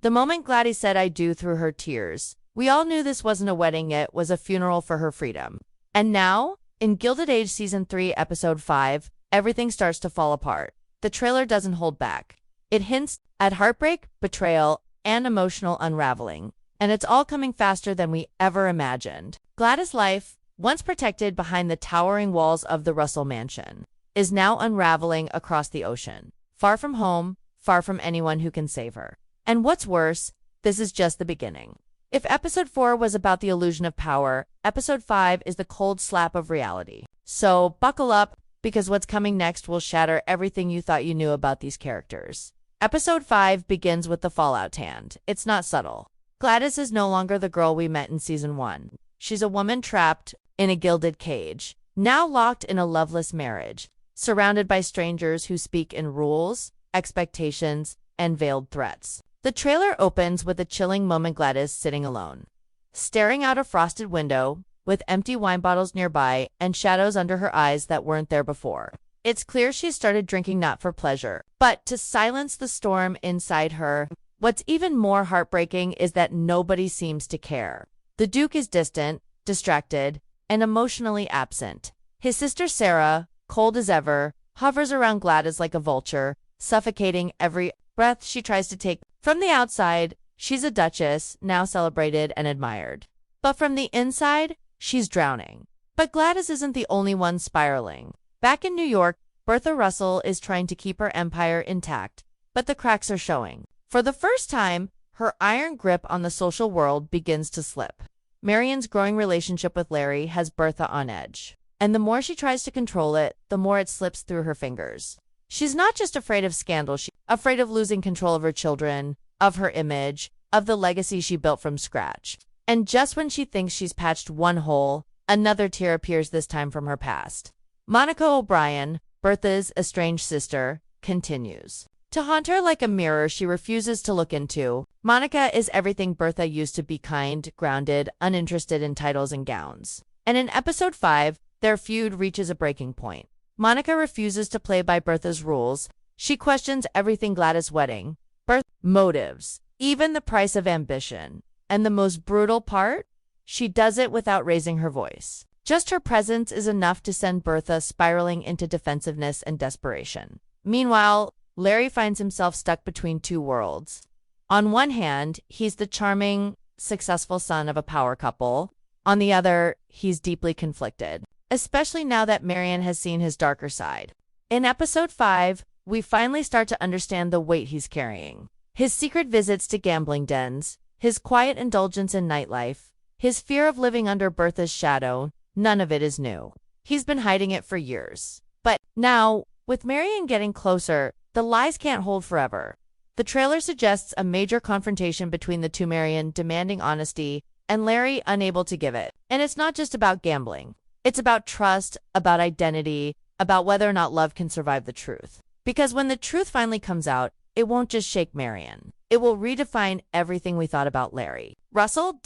The moment Gladys said "I do" through her tears, we all knew this wasn't a wedding, it was a funeral for her freedom. And now, in Gilded Age Season 3, Episode 5, everything starts to fall apart. The trailer doesn't hold back. It hints at heartbreak, betrayal, and emotional unraveling. And it's all coming faster than we ever imagined. Gladys' life, once protected behind the towering walls of the Russell mansion, is now unraveling across the ocean. Far from home, far from anyone who can save her. And what's worse, this is just the beginning. If Episode 4 was about the illusion of power, Episode 5 is the cold slap of reality. So buckle up, because what's coming next will shatter everything you thought you knew about these characters. Episode 5 begins with the fallout hand. It's not subtle. Gladys is no longer the girl we met in Season 1. She's a woman trapped in a gilded cage, now locked in a loveless marriage, surrounded by strangers who speak in rules, expectations, and veiled threats. The trailer opens with a chilling moment: Gladys sitting alone, staring out a frosted window, with empty wine bottles nearby and shadows under her eyes that weren't there before. It's clear she started drinking not for pleasure, but to silence the storm inside her. What's even more heartbreaking is that nobody seems to care. The Duke is distant, distracted, and emotionally absent. His sister Sarah, cold as ever, hovers around Gladys like a vulture, suffocating every breath she tries to take. From the outside, she's a duchess, now celebrated and admired. But from the inside, she's drowning. But Gladys isn't the only one spiraling. Back in New York, Bertha Russell is trying to keep her empire intact, but the cracks are showing. For the first time, her iron grip on the social world begins to slip. Marian's growing relationship with Larry has Bertha on edge. And the more she tries to control it, the more it slips through her fingers. She's not just afraid of scandal, she's afraid of losing control of her children, of her image, of the legacy she built from scratch. And just when she thinks she's patched one hole, another tear appears, this time from her past. Monica O'Brien, Bertha's estranged sister, continues to haunt her like a mirror she refuses to look into. Monica is everything Bertha used to be: kind, grounded, uninterested in titles and gowns. And in Episode 5, their feud reaches a breaking point. Monica refuses to play by Bertha's rules. She questions everything: Gladys' wedding, Bertha's motives, even the price of ambition. And the most brutal part? She does it without raising her voice. Just her presence is enough to send Bertha spiraling into defensiveness and desperation. Meanwhile, Larry finds himself stuck between two worlds. On one hand, he's the charming, successful son of a power couple. On the other, he's deeply conflicted, especially now that Marian has seen his darker side. In Episode 5, we finally start to understand the weight he's carrying. His secret visits to gambling dens, his quiet indulgence in nightlife, his fear of living under Bertha's shadow, none of it is new. He's been hiding it for years. But now, with Marian getting closer, the lies can't hold forever. The trailer suggests a major confrontation between the two: Marian demanding honesty and Larry unable to give it. And it's not just about gambling. It's about trust, about identity, about whether or not love can survive the truth. Because when the truth finally comes out, it won't just shake Marian. It will redefine everything we thought about Larry. Russell,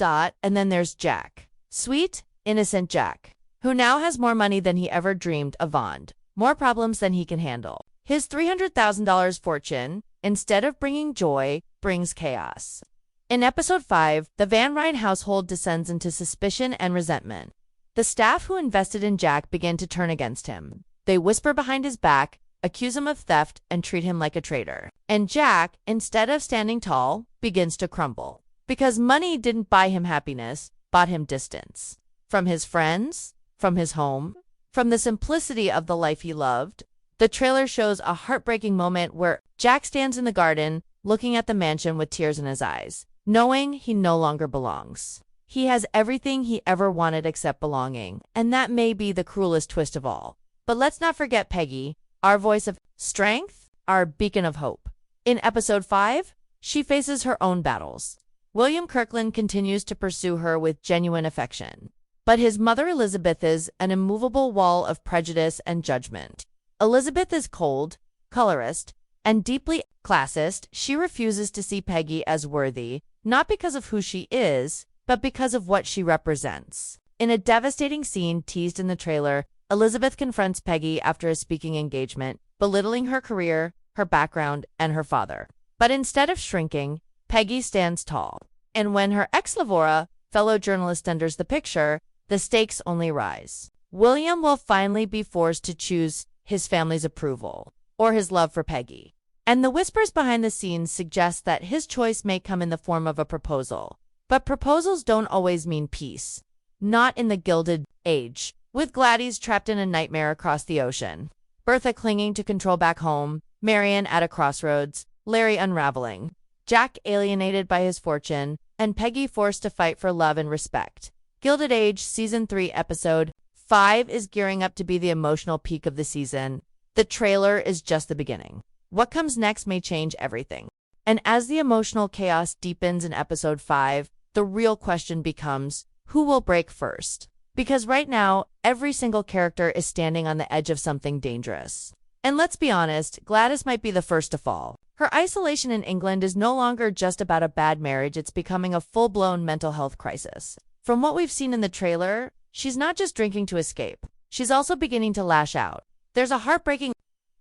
and then there's Jack. Sweet, innocent Jack, who now has more money than he ever dreamed of, and more problems than he can handle. His $300,000 fortune, instead of bringing joy, brings chaos. In Episode 5, the Van Ryn household descends into suspicion and resentment. The staff who invested in Jack begin to turn against him. They whisper behind his back, accuse him of theft, and treat him like a traitor. And Jack, instead of standing tall, begins to crumble. Because money didn't buy him happiness, bought him distance. From his friends, from his home, from the simplicity of the life he loved. The trailer shows a heartbreaking moment where Jack stands in the garden, looking at the mansion with tears in his eyes, knowing he no longer belongs. He has everything he ever wanted except belonging, and that may be the cruelest twist of all. But let's not forget Peggy, our voice of strength, our beacon of hope. In Episode 5, she faces her own battles. William Kirkland continues to pursue her with genuine affection. But his mother Elizabeth is an immovable wall of prejudice and judgment. Elizabeth is cold, colorist, and deeply classist. She refuses to see Peggy as worthy, not because of who she is, but because of what she represents. In a devastating scene teased in the trailer, Elizabeth confronts Peggy after a speaking engagement, belittling her career, her background, and her father. But instead of shrinking, Peggy stands tall. And when her ex-Lavora, fellow journalist, enters the picture, the stakes only rise. William will finally be forced to choose his family's approval or his love for Peggy. And the whispers behind the scenes suggest that his choice may come in the form of a proposal. But proposals don't always mean peace. Not in the Gilded Age, with Gladys trapped in a nightmare across the ocean, Bertha clinging to control back home, Marion at a crossroads, Larry unraveling, Jack alienated by his fortune, and Peggy forced to fight for love and respect. Gilded Age Season 3 Episode 5 is gearing up to be the emotional peak of the season. The trailer is just the beginning. What comes next may change everything. And as the emotional chaos deepens in Episode 5, the real question becomes, who will break first? Because right now, every single character is standing on the edge of something dangerous. And let's be honest, Gladys might be the first to fall. Her isolation in England is no longer just about a bad marriage, it's becoming a full-blown mental health crisis. From what we've seen in the trailer, she's not just drinking to escape. She's also beginning to lash out. There's a heartbreaking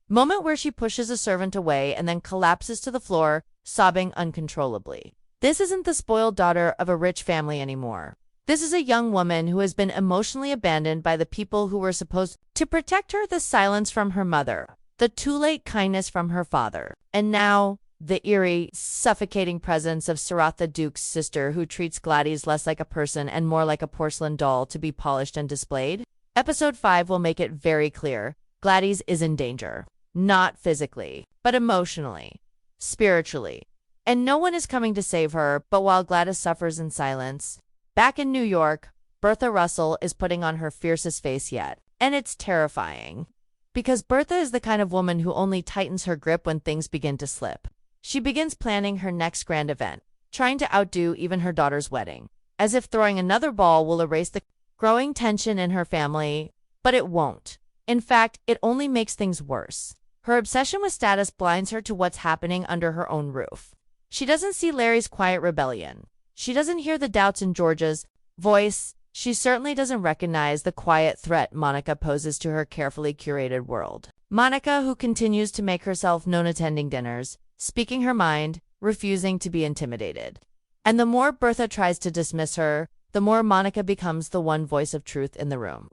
moment where she pushes a servant away and then collapses to the floor, sobbing uncontrollably. This isn't the spoiled daughter of a rich family anymore. This is a young woman who has been emotionally abandoned by the people who were supposed to protect her, the silence from her mother, the too late kindness from her father, and now the eerie, suffocating presence of Saratha Duke's sister, who treats Gladys less like a person and more like a porcelain doll to be polished and displayed. Episode 5 will make it very clear. Gladys is in danger. Not physically, but emotionally, spiritually. And no one is coming to save her, but while Gladys suffers in silence, back in New York, Bertha Russell is putting on her fiercest face yet. And it's terrifying. Because Bertha is the kind of woman who only tightens her grip when things begin to slip. She begins planning her next grand event, trying to outdo even her daughter's wedding, as if throwing another ball will erase the growing tension in her family, but it won't. In fact, it only makes things worse. Her obsession with status blinds her to what's happening under her own roof. She doesn't see Larry's quiet rebellion. She doesn't hear the doubts in George's voice. She certainly doesn't recognize the quiet threat Monica poses to her carefully curated world. Monica, who continues to make herself known attending dinners, speaking her mind, refusing to be intimidated. And the more Bertha tries to dismiss her, the more Monica becomes the one voice of truth in the room.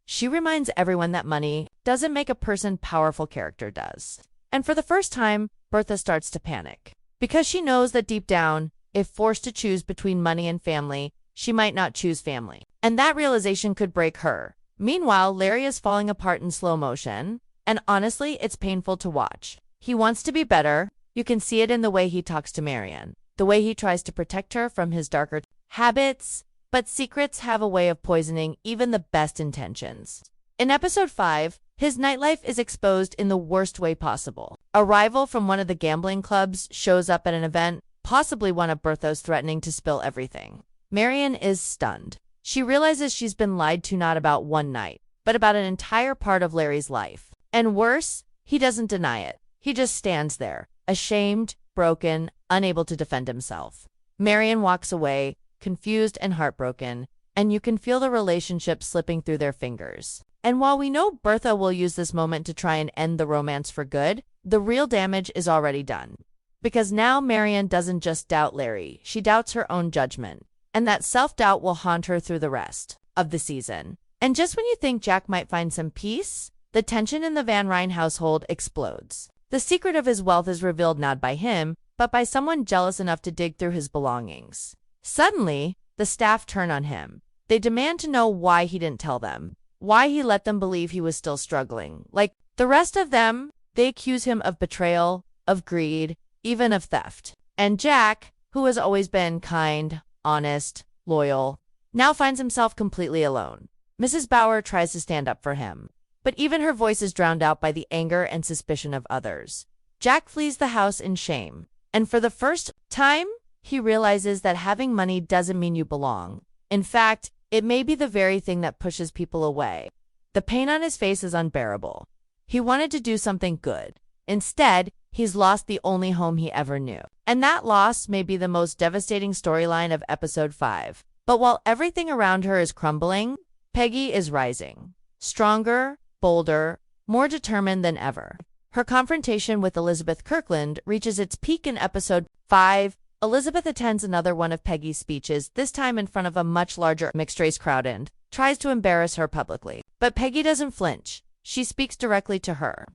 She reminds everyone that money doesn't make a person powerful, character does. And for the first time, Bertha starts to panic. Because she knows that deep down, if forced to choose between money and family, she might not choose family. And that realization could break her. Meanwhile, Larry is falling apart in slow motion, and honestly, it's painful to watch. He wants to be better. You can see it in the way he talks to Marion, the way he tries to protect her from his darker habits, but secrets have a way of poisoning even the best intentions. In Episode 5, his nightlife is exposed in the worst way possible. A rival from one of the gambling clubs shows up at an event, possibly one of Bertha's, threatening to spill everything. Marion is stunned. She realizes she's been lied to not about one night, but about an entire part of Larry's life. And worse, he doesn't deny it. He just stands there, ashamed, broken, unable to defend himself. Marion walks away, confused and heartbroken, and you can feel the relationship slipping through their fingers. And while we know Bertha will use this moment to try and end the romance for good, the real damage is already done. Because now Marion doesn't just doubt Larry, she doubts her own judgment. And that self-doubt will haunt her through the rest of the season. And just when you think Jack might find some peace, the tension in the Van Ryn household explodes. The secret of his wealth is revealed not by him, but by someone jealous enough to dig through his belongings. Suddenly, the staff turn on him. They demand to know why he didn't tell them, why he let them believe he was still struggling. Like the rest of them, they accuse him of betrayal, of greed, even of theft. And Jack, who has always been kind, honest, loyal, now finds himself completely alone. Mrs. Bauer tries to stand up for him, but even her voice is drowned out by the anger and suspicion of others. Jack flees the house in shame, and for the first time, he realizes that having money doesn't mean you belong. In fact, it may be the very thing that pushes people away. The pain on his face is unbearable. He wanted to do something good. Instead, he's lost the only home he ever knew. And that loss may be the most devastating storyline of Episode 5. But while everything around her is crumbling, Peggy is rising. Stronger, bolder, more determined than ever. Her confrontation with Elizabeth Kirkland reaches its peak in Episode 5, Elizabeth attends another one of Peggy's speeches, this time in front of a much larger mixed-race crowd, and tries to embarrass her publicly. But Peggy doesn't flinch. She speaks directly to her.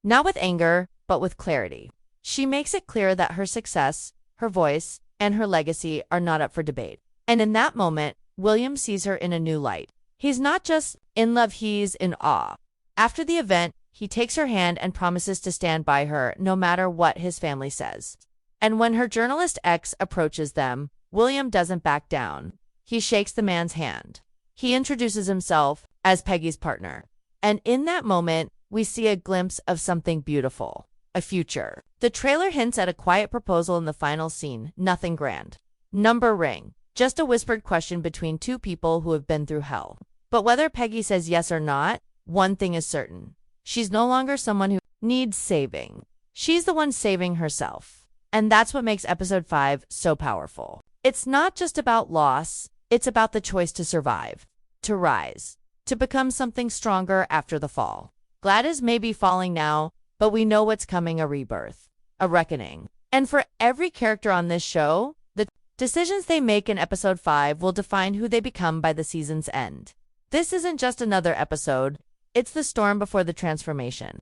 Not with anger, but with clarity. She makes it clear that her success, her voice, and her legacy are not up for debate. And in that moment, William sees her in a new light. He's not just in love, he's in awe. After the event, he takes her hand and promises to stand by her no matter what his family says. And when her journalist ex approaches them, William doesn't back down. He shakes the man's hand. He introduces himself as Peggy's partner. And in that moment, we see a glimpse of something beautiful, a future. The trailer hints at a quiet proposal in the final scene, nothing grand. Number ring, just a whispered question between two people who have been through hell. But whether Peggy says yes or not, one thing is certain. She's no longer someone who needs saving. She's the one saving herself. And that's what makes episode 5 so powerful. It's not just about loss, it's about the choice to survive, to rise, to become something stronger after the fall. Gladys may be falling now, but we know what's coming: a rebirth, a reckoning. And for every character on this show, the decisions they make in episode 5 will define who they become by the season's end. This isn't just another episode, it's the storm before the transformation.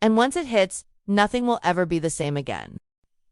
And once it hits, nothing will ever be the same again.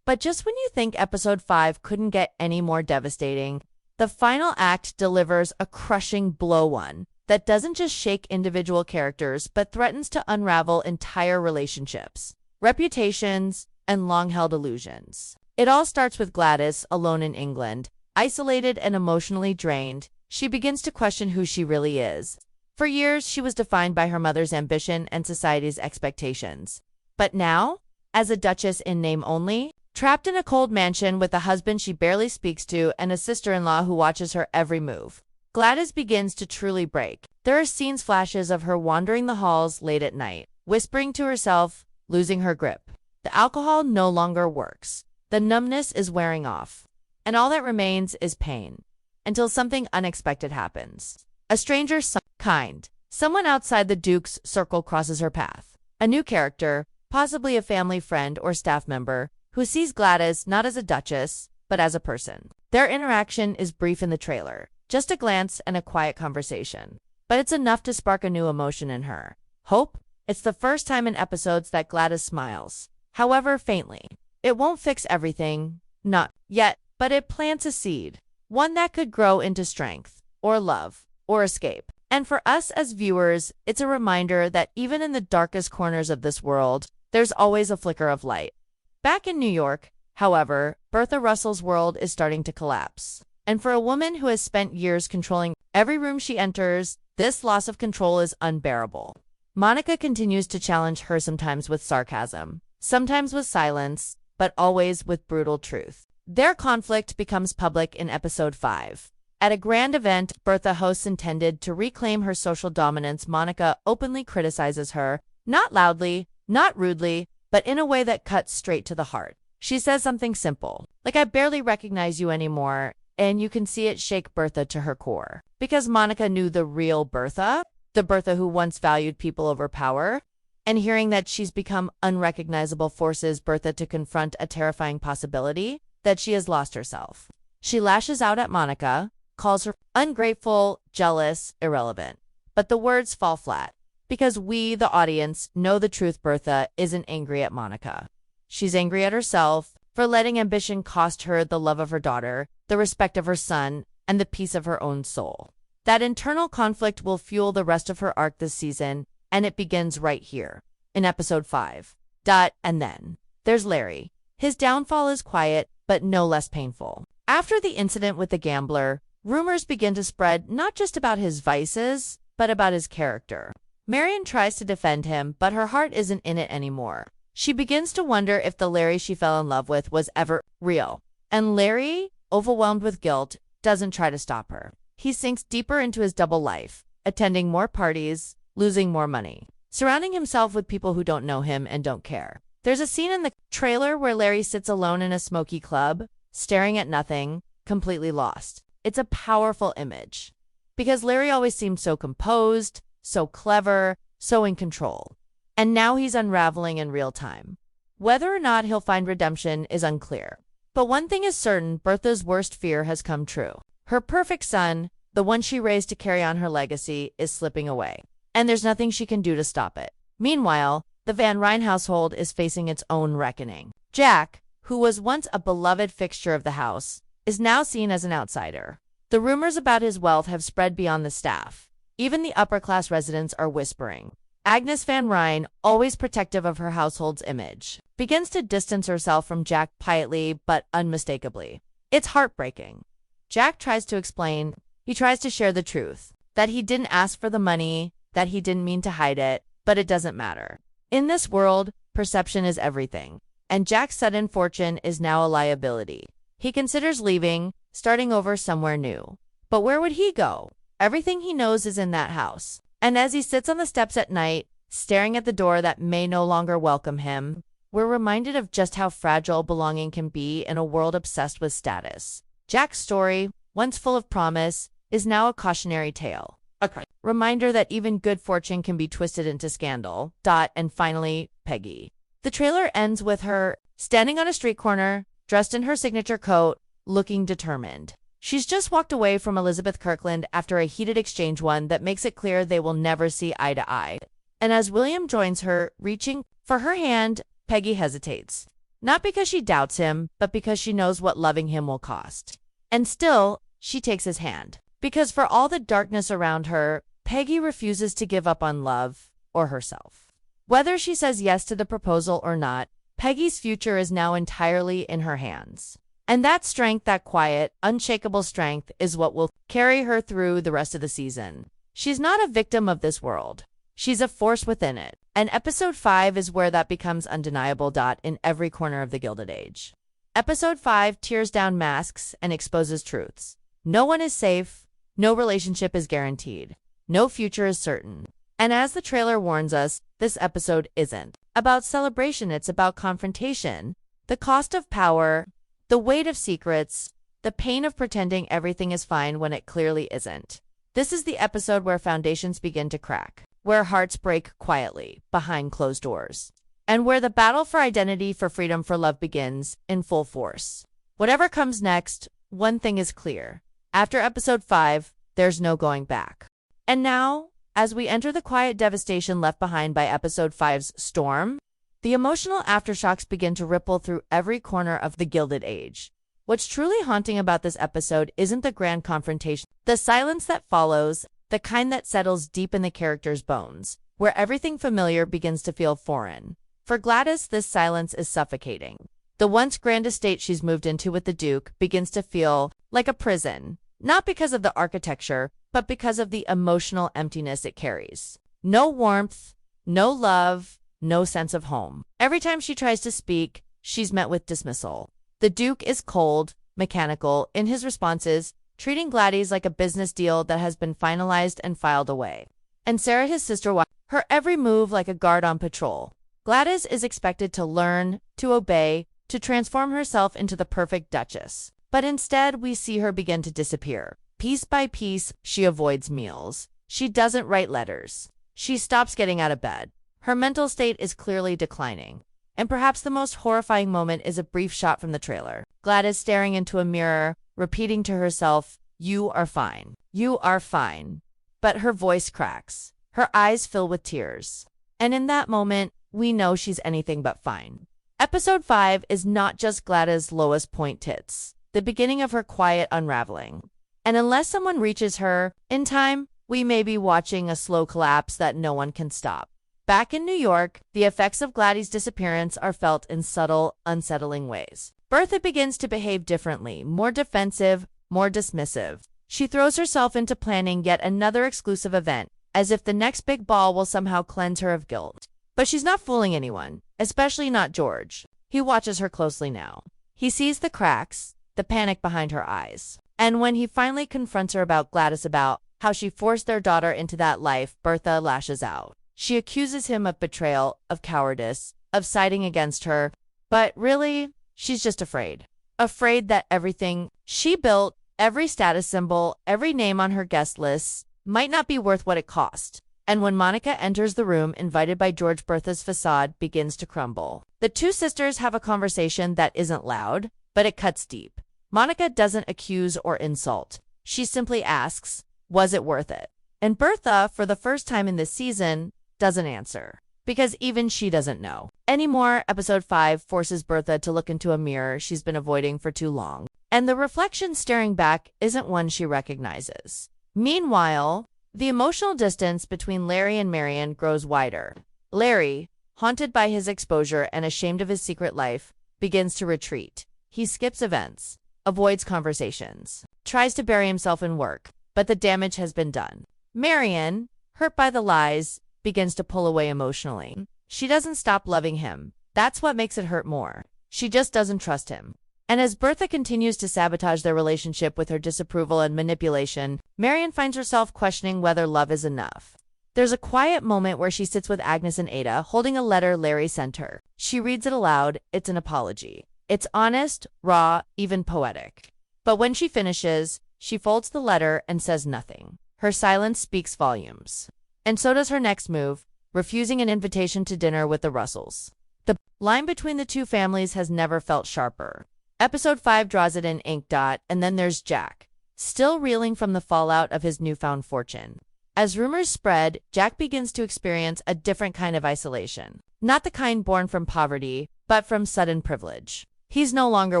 But just when you think episode 5 couldn't get any more devastating, the final act delivers a crushing blow, one that doesn't just shake individual characters but threatens to unravel entire relationships, reputations, and long-held illusions. It all starts with Gladys, alone in England, isolated and emotionally drained. She begins to question who she really is. For years, she was defined by her mother's ambition and society's expectations. But now, as a duchess in name only, trapped in a cold mansion with a husband she barely speaks to and a sister-in-law who watches her every move, Gladys begins to truly break. There are flashes of her wandering the halls late at night, whispering to herself, losing her grip. The alcohol no longer works. The numbness is wearing off. And all that remains is pain. Until something unexpected happens. A stranger kind. Someone outside the Duke's circle crosses her path. A new character, possibly a family friend or staff member, who sees Gladys not as a duchess, but as a person. Their interaction is brief in the trailer. Just a glance and a quiet conversation. But it's enough to spark a new emotion in her. Hope? It's the first time in episodes that Gladys smiles, however faintly. It won't fix everything, not yet, but it plants a seed. One that could grow into strength, or love, or escape. And for us as viewers, it's a reminder that even in the darkest corners of this world, there's always a flicker of light. Back in New York, however, Bertha Russell's world is starting to collapse. And for a woman who has spent years controlling every room she enters, this loss of control is unbearable. Monica continues to challenge her, sometimes with sarcasm, sometimes with silence, but always with brutal truth. Their conflict becomes public in episode 5. At a grand event Bertha hosts intended to reclaim her social dominance, Monica openly criticizes her, not loudly, not rudely, but in a way that cuts straight to the heart. She says something simple, like, "I barely recognize you anymore," and you can see it shake Bertha to her core. Because Monica knew the real Bertha, the Bertha who once valued people over power, and hearing that she's become unrecognizable forces Bertha to confront a terrifying possibility that she has lost herself. She lashes out at Monica, calls her ungrateful, jealous, irrelevant. But the words fall flat, because we, the audience, know the truth. Bertha isn't angry at Monica. She's angry at herself for letting ambition cost her the love of her daughter, the respect of her son, and the peace of her own soul. That internal conflict will fuel the rest of her arc this season, and it begins right here, in episode 5. And then there's Larry. His downfall is quiet, but no less painful. After the incident with the gambler, rumors begin to spread not just about his vices, but about his character. Marion tries to defend him, but her heart isn't in it anymore. She begins to wonder if the Larry she fell in love with was ever real. And Larry, overwhelmed with guilt, doesn't try to stop her. He sinks deeper into his double life, attending more parties, losing more money, surrounding himself with people who don't know him and don't care. There's a scene in the trailer where Larry sits alone in a smoky club, staring at nothing, completely lost. It's a powerful image, because Larry always seemed so composed, so clever, so in control. And now he's unraveling in real time. Whether or not he'll find redemption is unclear. But one thing is certain, Bertha's worst fear has come true. Her perfect son, the one she raised to carry on her legacy, is slipping away. And there's nothing she can do to stop it. Meanwhile, the Van Ryn household is facing its own reckoning. Jack, who was once a beloved fixture of the house, is now seen as an outsider. The rumors about his wealth have spread beyond the staff. Even the upper-class residents are whispering. Agnes Van Ryn, always protective of her household's image, begins to distance herself from Jack quietly but unmistakably. It's heartbreaking. Jack tries to explain. He tries to share the truth. That he didn't ask for the money, that he didn't mean to hide it, but it doesn't matter. In this world, perception is everything. And Jack's sudden fortune is now a liability. He considers leaving, starting over somewhere new. But where would he go? Everything he knows is in that house. And as he sits on the steps at night, staring at the door that may no longer welcome him, we're reminded of just how fragile belonging can be in a world obsessed with status. Jack's story, once full of promise, is now a cautionary tale. Okay. Reminder that even good fortune can be twisted into scandal. And finally, Peggy. The trailer ends with her standing on a street corner, dressed in her signature coat, looking determined. She's just walked away from Elizabeth Kirkland after a heated exchange, one that makes it clear they will never see eye to eye. And as William joins her, reaching for her hand, Peggy hesitates. Not because she doubts him, but because she knows what loving him will cost. And still, she takes his hand. Because for all the darkness around her, Peggy refuses to give up on love or herself. Whether she says yes to the proposal or not, Peggy's future is now entirely in her hands. And that strength, that quiet, unshakable strength, is what will carry her through the rest of the season. She's not a victim of this world. She's a force within it. And episode 5 is where that becomes undeniable. In every corner of the Gilded Age. Episode 5 tears down masks and exposes truths. No one is safe. No relationship is guaranteed. No future is certain. And as the trailer warns us, this episode isn't about celebration. It's about confrontation. The cost of power, the weight of secrets, the pain of pretending everything is fine when it clearly isn't. This is the episode where foundations begin to crack, where hearts break quietly behind closed doors, and where the battle for identity, for freedom, for love begins in full force. Whatever comes next, one thing is clear. After episode 5, there's no going back. And now, as we enter the quiet devastation left behind by episode 5's storm, the emotional aftershocks begin to ripple through every corner of the Gilded Age. What's truly haunting about this episode isn't the grand confrontation, the silence that follows, the kind that settles deep in the character's bones, where everything familiar begins to feel foreign. For Gladys, this silence is suffocating. The once grand estate she's moved into with the Duke begins to feel like a prison, not because of the architecture, but because of the emotional emptiness it carries. No warmth, no love, no sense of home. Every time she tries to speak, she's met with dismissal. The Duke is cold, mechanical in his responses, treating Gladys like a business deal that has been finalized and filed away. And Sarah, his sister, watches her every move like a guard on patrol. Gladys is expected to learn, to obey, to transform herself into the perfect Duchess. But instead, we see her begin to disappear. Piece by piece, she avoids meals. She doesn't write letters. She stops getting out of bed. Her mental state is clearly declining. And perhaps the most horrifying moment is a brief shot from the trailer. Gladys staring into a mirror, repeating to herself, "You are fine. You are fine." But her voice cracks. Her eyes fill with tears. And in that moment, we know she's anything but fine. Episode 5 is not just Gladys' lowest point tits, the beginning of her quiet unraveling. And unless someone reaches her in time, we may be watching a slow collapse that no one can stop. Back in New York, the effects of Glady's disappearance are felt in subtle, unsettling ways. Bertha begins to behave differently, more defensive, more dismissive. She throws herself into planning yet another exclusive event, as if the next big ball will somehow cleanse her of guilt. But she's not fooling anyone, especially not George. He watches her closely now. He sees the cracks, the panic behind her eyes. And when he finally confronts her about Gladys, about how she forced their daughter into that life, Bertha lashes out. She accuses him of betrayal, of cowardice, of siding against her. But really, she's just afraid. Afraid that everything she built, every status symbol, every name on her guest list, might not be worth what it cost. And when Monica enters the room, invited by George, Bertha's facade begins to crumble. The two sisters have a conversation that isn't loud, but it cuts deep. Monica doesn't accuse or insult. She simply asks, was it worth it? And Bertha, for the first time in this season, doesn't answer. Because even she doesn't know. Anymore, episode 5 forces Bertha to look into a mirror she's been avoiding for too long. And the reflection staring back isn't one she recognizes. Meanwhile, the emotional distance between Larry and Marian grows wider. Larry, haunted by his exposure and ashamed of his secret life, begins to retreat. He skips events, avoids conversations, tries to bury himself in work, but the damage has been done. Marian, hurt by the lies, begins to pull away emotionally. She doesn't stop loving him. That's what makes it hurt more. She just doesn't trust him. And as Bertha continues to sabotage their relationship with her disapproval and manipulation, Marian finds herself questioning whether love is enough. There's a quiet moment where she sits with Agnes and Ada, holding a letter Larry sent her. She reads it aloud. It's an apology. It's honest, raw, even poetic. But when she finishes, she folds the letter and says nothing. Her silence speaks volumes. And so does her next move, refusing an invitation to dinner with the Russells. The line between the two families has never felt sharper. Episode 5 draws it in ink dot, and then there's Jack, still reeling from the fallout of his newfound fortune. As rumors spread, Jack begins to experience a different kind of isolation. Not the kind born from poverty, but from sudden privilege. He's no longer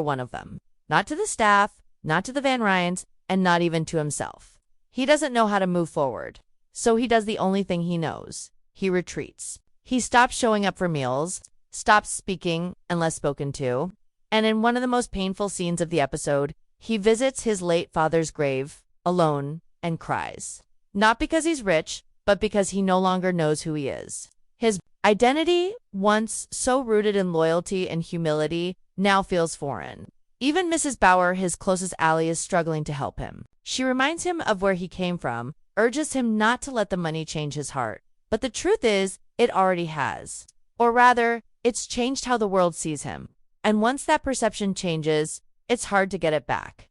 one of them. Not to the staff, not to the Van Ryans, and not even to himself. He doesn't know how to move forward. So he does the only thing he knows. He retreats. He stops showing up for meals, stops speaking unless spoken to, and in one of the most painful scenes of the episode, he visits his late father's grave, alone, and cries. Not because he's rich, but because he no longer knows who he is. His identity, once so rooted in loyalty and humility, now feels foreign. Even Mrs. Bauer, his closest ally, is struggling to help him. She reminds him of where he came from, urges him not to let the money change his heart. But the truth is, it already has. Or rather, it's changed how the world sees him. And once that perception changes, it's hard to get it back.